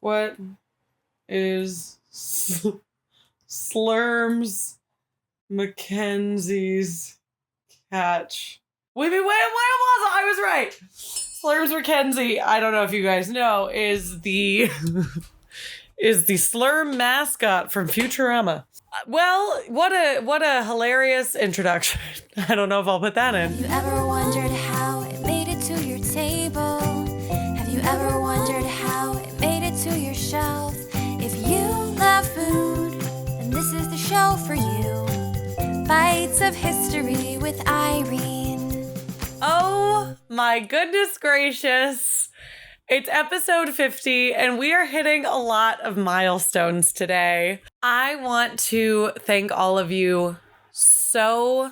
What is Slurms Mackenzie's catch? Wait, what was it? I was right. Slurms Mackenzie, I don't know if you guys know, is the Slurm mascot from Futurama. Well, what a hilarious introduction. I don't know if I'll put that in. Have you ever wondered how it made it to your table? Have you ever wondered how it made it to your shelf? If you love food, then this is the show for you. Bites of History with Irene. Oh my goodness gracious. It's episode 50, and we are hitting a lot of milestones today. I want to thank all of you so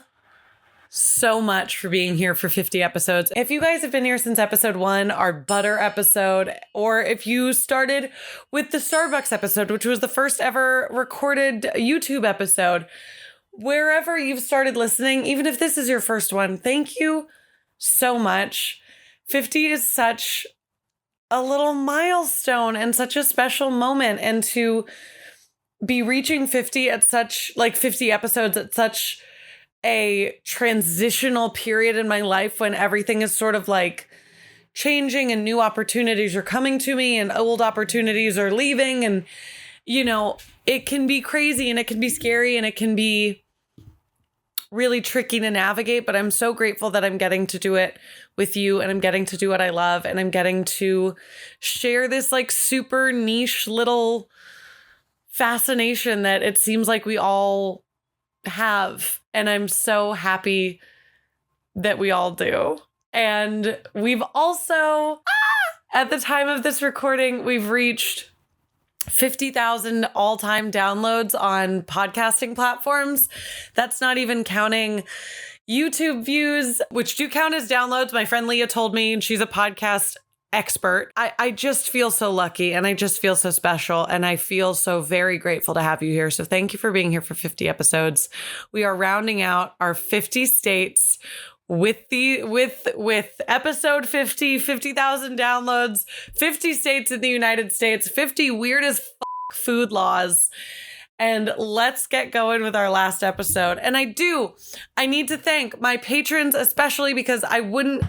much for being here for 50 episodes. If you guys have been here since episode 1, our butter episode, or if you started with the Starbucks episode, which was the first ever recorded YouTube episode, wherever you've started listening, even if this is your first one, thank you so much. 50 is such a little milestone and such a special moment, and to be reaching 50 at such 50 episodes at such a transitional period in my life when everything is sort of like changing and new opportunities are coming to me and old opportunities are leaving, and it can be crazy and it can be scary and it can be really tricky to navigate, but I'm so grateful that I'm getting to do it with you, and I'm getting to do what I love, and I'm getting to share this super niche little fascination that it seems like we all have, and I'm so happy that we all do. And we've also, at the time of this recording, we've reached 50,000 all-time downloads on podcasting platforms. That's not even counting YouTube views, which do count as downloads. My friend Leah told me, and she's a podcast expert. I just feel so lucky, and I just feel so special, and I feel so very grateful to have you here. So thank you for being here for 50 episodes. We are rounding out our 50 states with episode 50, 50,000 downloads, 50 states in the United States, 50 weird as food laws. And let's get going with our last episode. And I need to thank my patrons, especially because I wouldn't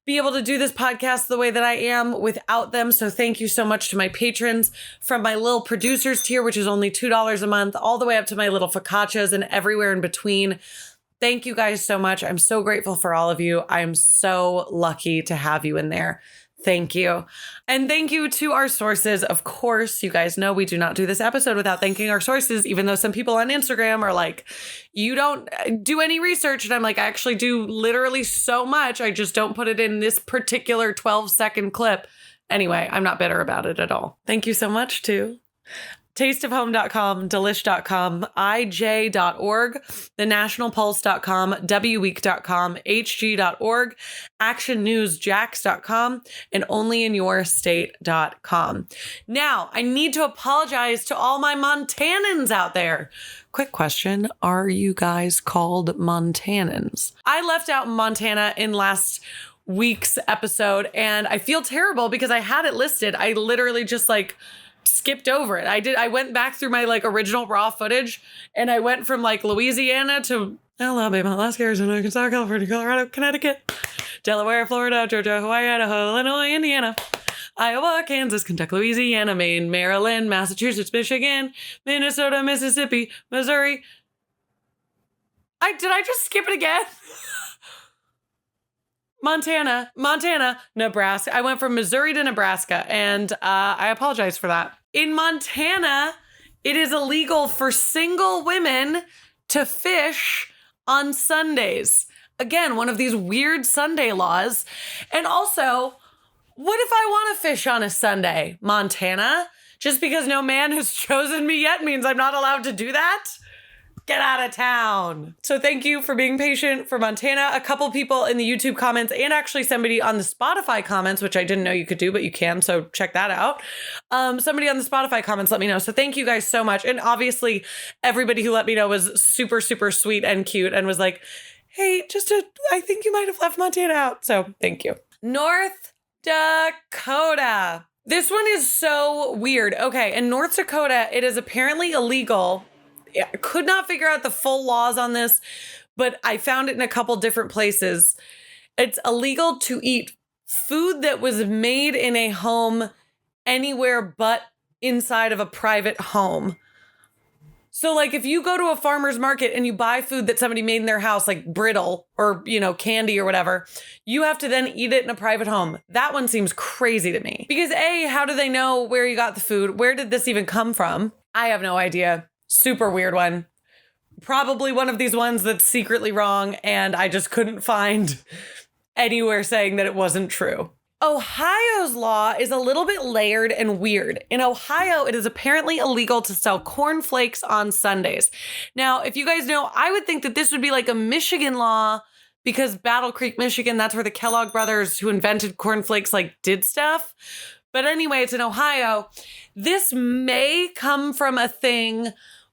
be able to do this podcast the way that I am without them. So thank you so much to my patrons, from my little producers tier, which is only $2 a month, all the way up to my little focaccias and everywhere in between. Thank you guys so much. I'm so grateful for all of you. I'm so lucky to have you in there. Thank you. And thank you to our sources. Of course, you guys know we do not do this episode without thanking our sources, even though some people on Instagram are like, you don't do any research. And I'm like, I actually do literally so much. I just don't put it in this particular 12-second clip. Anyway, I'm not bitter about it at all. Thank you so much to tasteofhome.com, delish.com, ij.org, thenationalpulse.com, wweek.com, hg.org, actionnewsjax.com, and onlyinyourstate.com. Now, I need to apologize to all my Montanans out there. Quick question. Are you guys called Montanans? I left out Montana in last week's episode, and I feel terrible because I had it listed. I literally just skipped over it. I went back through my original raw footage, and I went from Louisiana to Alabama, Alaska, Arizona, Arkansas, California, Colorado, Connecticut, Delaware, Florida, Georgia, Hawaii, Idaho, Illinois, Indiana, Iowa, Kansas, Kentucky, Louisiana, Maine, Maryland, Massachusetts, Michigan, Minnesota, Mississippi, Missouri. Did I just skip it again? Montana, Nebraska. I went from Missouri to Nebraska, and I apologize for that. In Montana, it is illegal for single women to fish on Sundays. Again, one of these weird Sunday laws. And also, what if I want to fish on a Sunday, Montana? Just because no man has chosen me yet means I'm not allowed to do that? Get out of town. So thank you for being patient for Montana. A couple people in the YouTube comments, and actually somebody on the Spotify comments, which I didn't know you could do, but you can, so check that out. Somebody on the Spotify comments let me know. So thank you guys so much. And obviously everybody who let me know was super, super sweet and cute and was like, hey, I think you might have left Montana out. So thank you. North Dakota. This one is so weird. Okay, in North Dakota, it is apparently illegal. I could not figure out the full laws on this, but I found it in a couple different places. It's illegal to eat food that was made in a home anywhere but inside of a private home. So like if you go to a farmer's market and you buy food that somebody made in their house, like brittle or, candy or whatever, you have to then eat it in a private home. That one seems crazy to me. Because A, how do they know where you got the food? Where did this even come from? I have no idea. Super weird one. Probably one of these ones that's secretly wrong and I just couldn't find anywhere saying that it wasn't true. Ohio's law is a little bit layered and weird. In Ohio, it is apparently illegal to sell cornflakes on Sundays. Now, if you guys know, I would think that this would be like a Michigan law because Battle Creek, Michigan, that's where the Kellogg brothers who invented cornflakes did stuff. But anyway, it's in Ohio. This may come from a thing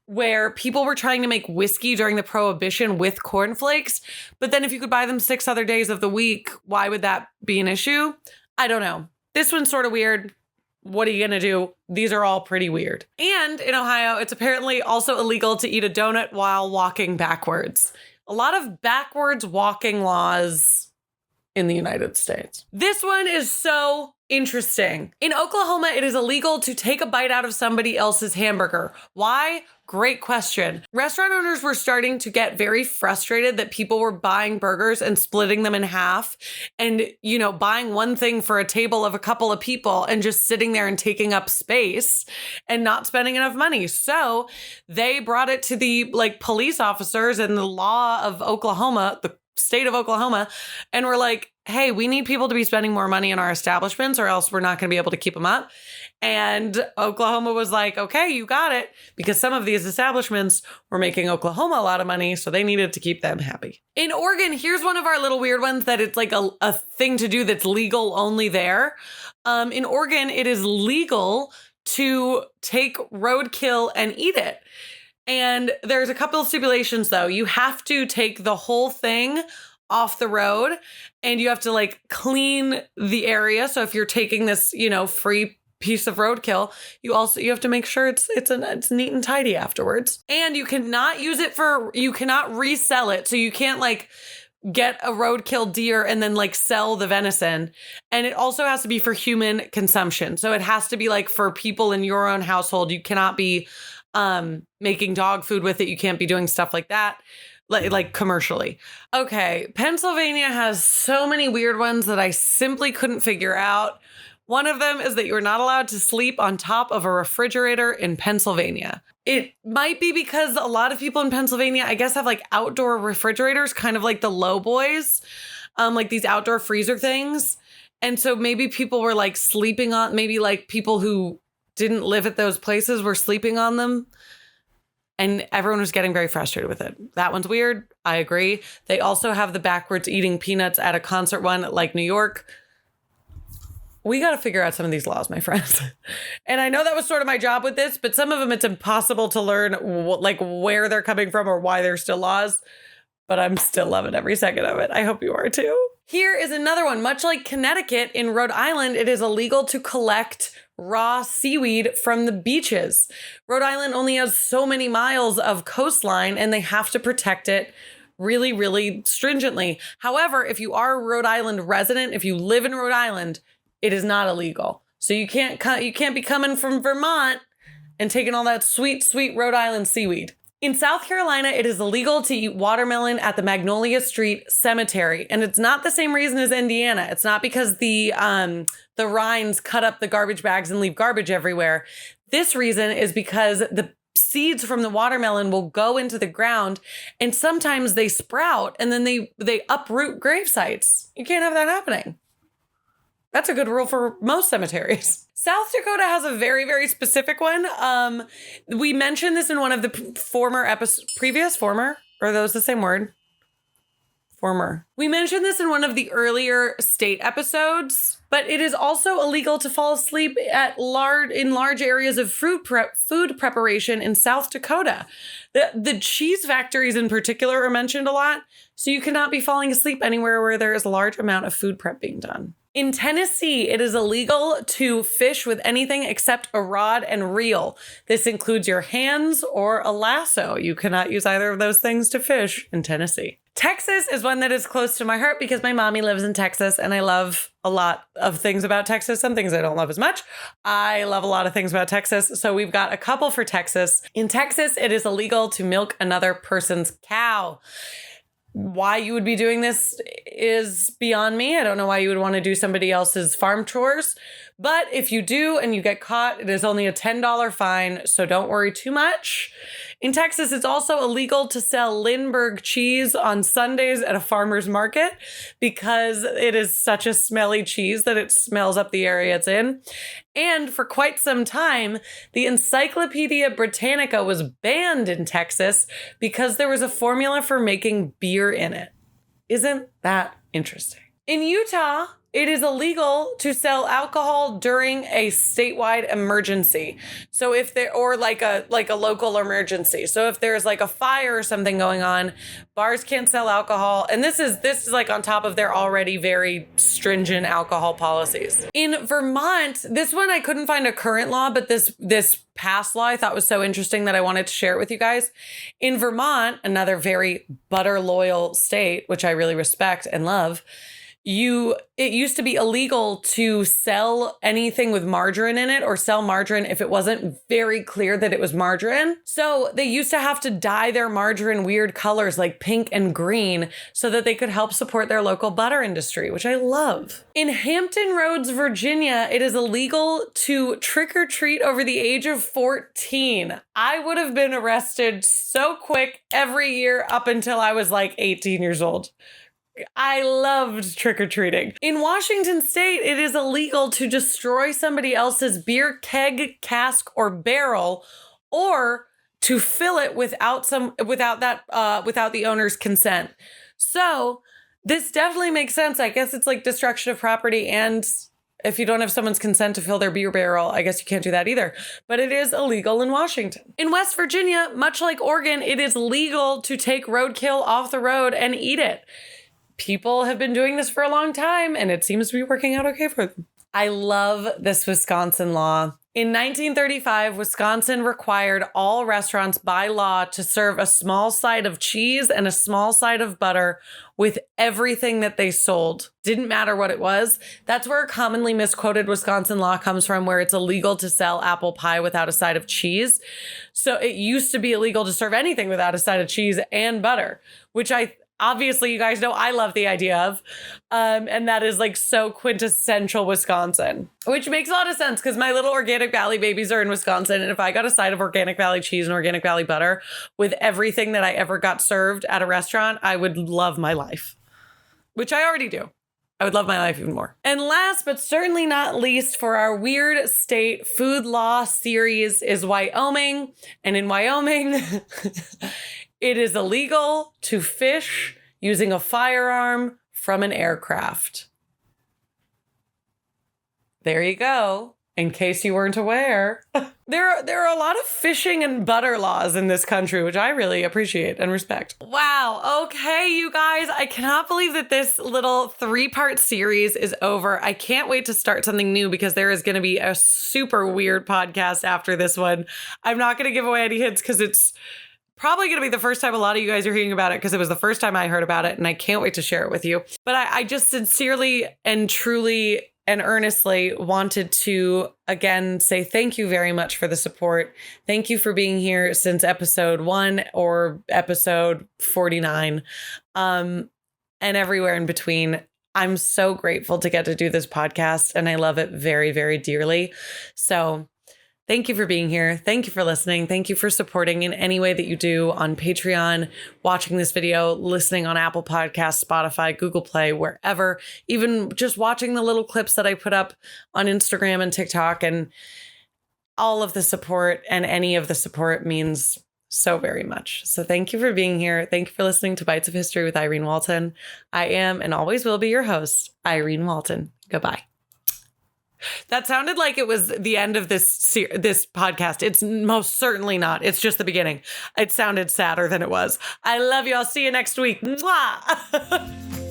where people were trying to make whiskey during the Prohibition with cornflakes. But then if you could buy them 6 other days of the week, why would that be an issue? I don't know. This one's sort of weird. What are you going to do? These are all pretty weird. And in Ohio, it's apparently also illegal to eat a donut while walking backwards. A lot of backwards walking laws in the United States. This one is so interesting. In Oklahoma, it is illegal to take a bite out of somebody else's hamburger. Why? Great question. Restaurant owners were starting to get very frustrated that people were buying burgers and splitting them in half and, buying one thing for a table of a couple of people and just sitting there and taking up space and not spending enough money. So they brought it to the police officers and the law of Oklahoma, the state of Oklahoma, and we're like, hey, we need people to be spending more money in our establishments or else we're not going to be able to keep them up. And Oklahoma was like, okay, you got it. Because some of these establishments were making Oklahoma a lot of money, so they needed to keep them happy. In Oregon, here's one of our little weird ones that it's like a thing to do that's legal only there. In Oregon, it is legal to take roadkill and eat it. And there's a couple of stipulations, though. You have to take the whole thing off the road and you have to clean the area. So if you're taking this, free piece of roadkill, you have to make sure it's neat and tidy afterwards. And you cannot you cannot resell it. So you can't get a roadkill deer and then sell the venison. And it also has to be for human consumption. So it has to be for people in your own household. You cannot be making dog food with it. You can't be doing stuff like that, like commercially. Okay, Pennsylvania has so many weird ones that I simply couldn't figure out. One of them is that you're not allowed to sleep on top of a refrigerator in Pennsylvania. It might be because a lot of people in Pennsylvania, I guess, have outdoor refrigerators, kind of like the low boys, these outdoor freezer things. And so maybe people were sleeping on, maybe people who didn't live at those places were sleeping on them. And everyone was getting very frustrated with it. That one's weird. I agree. They also have the backwards eating peanuts at a concert one like New York. We got to figure out some of these laws, my friends. And I know that was sort of my job with this, but some of them it's impossible to learn where they're coming from or why they're still laws. But I'm still loving every second of it. I hope you are too. Here is another one. Much like Connecticut, in Rhode Island, it is illegal to collect raw seaweed from the beaches. Rhode Island only has so many miles of coastline and they have to protect it really, really stringently. However, if you are a Rhode Island resident, if you live in Rhode Island, it is not illegal. So you can't be coming from Vermont and taking all that sweet, sweet Rhode Island seaweed. In South Carolina, it is illegal to eat watermelon at the Magnolia Street Cemetery. And it's not the same reason as Indiana. It's not because the Rhines cut up the garbage bags and leave garbage everywhere. This reason is because the seeds from the watermelon will go into the ground and sometimes they sprout and then they uproot grave sites. You can't have that happening. That's a good rule for most cemeteries. South Dakota has a very, very specific one. We mentioned this in one of the are those the same word? Former. We mentioned this in one of the earlier state episodes, but it is also illegal to fall asleep in large areas of food preparation in South Dakota. The cheese factories in particular are mentioned a lot, so you cannot be falling asleep anywhere where there is a large amount of food prep being done. In Tennessee, it is illegal to fish with anything except a rod and reel. This includes your hands or a lasso. You cannot use either of those things to fish in Tennessee. Texas is one that is close to my heart because my mommy lives in Texas and I love a lot of things about Texas. Some things I don't love as much. I love a lot of things about Texas. So we've got a couple for Texas. In Texas, it is illegal to milk another person's cow. Why you would be doing this is beyond me. I don't know why you would want to do somebody else's farm chores. But if you do and you get caught, it is only a $10 fine. So don't worry too much. In Texas, it's also illegal to sell Lindbergh cheese on Sundays at a farmer's market because it is such a smelly cheese that it smells up the area it's in. And for quite some time, the Encyclopedia Britannica was banned in Texas because there was a formula for making beer in it. Isn't that interesting? In Utah, it is illegal to sell alcohol during a statewide emergency. So if there, or like a local emergency. So if there's like a fire or something going on, bars can't sell alcohol. And this is like on top of their already very stringent alcohol policies. In Vermont, this one I couldn't find a current law, but this past law I thought was so interesting that I wanted to share it with you guys. In Vermont, another very butter loyal state, which I really respect and love, it used to be illegal to sell anything with margarine in it or sell margarine if it wasn't very clear that it was margarine. So they used to have to dye their margarine weird colors like pink and green so that they could help support their local butter industry, which I love. In Hampton Roads, Virginia, it is illegal to trick or treat over the age of 14. I would have been arrested so quick every year up until I was like 18 years old. I loved trick-or-treating. In Washington state, it is illegal to destroy somebody else's beer keg, cask, or barrel, or to fill it without the owner's consent. So this definitely makes sense. I guess it's like destruction of property, and if you don't have someone's consent to fill their beer barrel, I guess you can't do that either. But it is illegal in Washington. In West Virginia, much like Oregon, it is legal to take roadkill off the road and eat it. People have been doing this for a long time, and it seems to be working out okay for them. I love this Wisconsin law. In 1935, Wisconsin required all restaurants by law to serve a small side of cheese and a small side of butter with everything that they sold. Didn't matter what it was. That's where a commonly misquoted Wisconsin law comes from, where it's illegal to sell apple pie without a side of cheese. So it used to be illegal to serve anything without a side of cheese and butter, which obviously, you guys know I love the idea of, and that is like so quintessential Wisconsin, which makes a lot of sense because my little Organic Valley babies are in Wisconsin. And if I got a side of Organic Valley cheese and Organic Valley butter with everything that I ever got served at a restaurant, I would love my life, which I already do. I would love my life even more. And last but certainly not least for our weird state food law series is Wyoming. And in Wyoming, it is illegal to fish using a firearm from an aircraft. There you go. In case you weren't aware, there are a lot of fishing and butter laws in this country, which I really appreciate and respect. Wow. Okay, you guys, I cannot believe that this little 3-part series is over. I can't wait to start something new because there is going to be a super weird podcast after this one. I'm not going to give away any hints because it's probably going to be the first time a lot of you guys are hearing about it because it was the first time I heard about it and I can't wait to share it with you. But I just sincerely and truly and earnestly wanted to, again, say thank you very much for the support. Thank you for being here since episode 1 or episode 49 and everywhere in between. I'm so grateful to get to do this podcast and I love it very, very dearly. So thank you for being here. Thank you for listening. Thank you for supporting in any way that you do on Patreon, watching this video, listening on Apple Podcasts, Spotify, Google Play, wherever, even just watching the little clips that I put up on Instagram and TikTok, and all of the support and any of the support means so very much. So thank you for being here. Thank you for listening to Bites of History with Irene Walton. I am and always will be your host, Irene Walton. Goodbye. That sounded like it was the end of this podcast. It's most certainly not. It's just the beginning. It sounded sadder than it was. I love you. I'll see you next week. Mwah!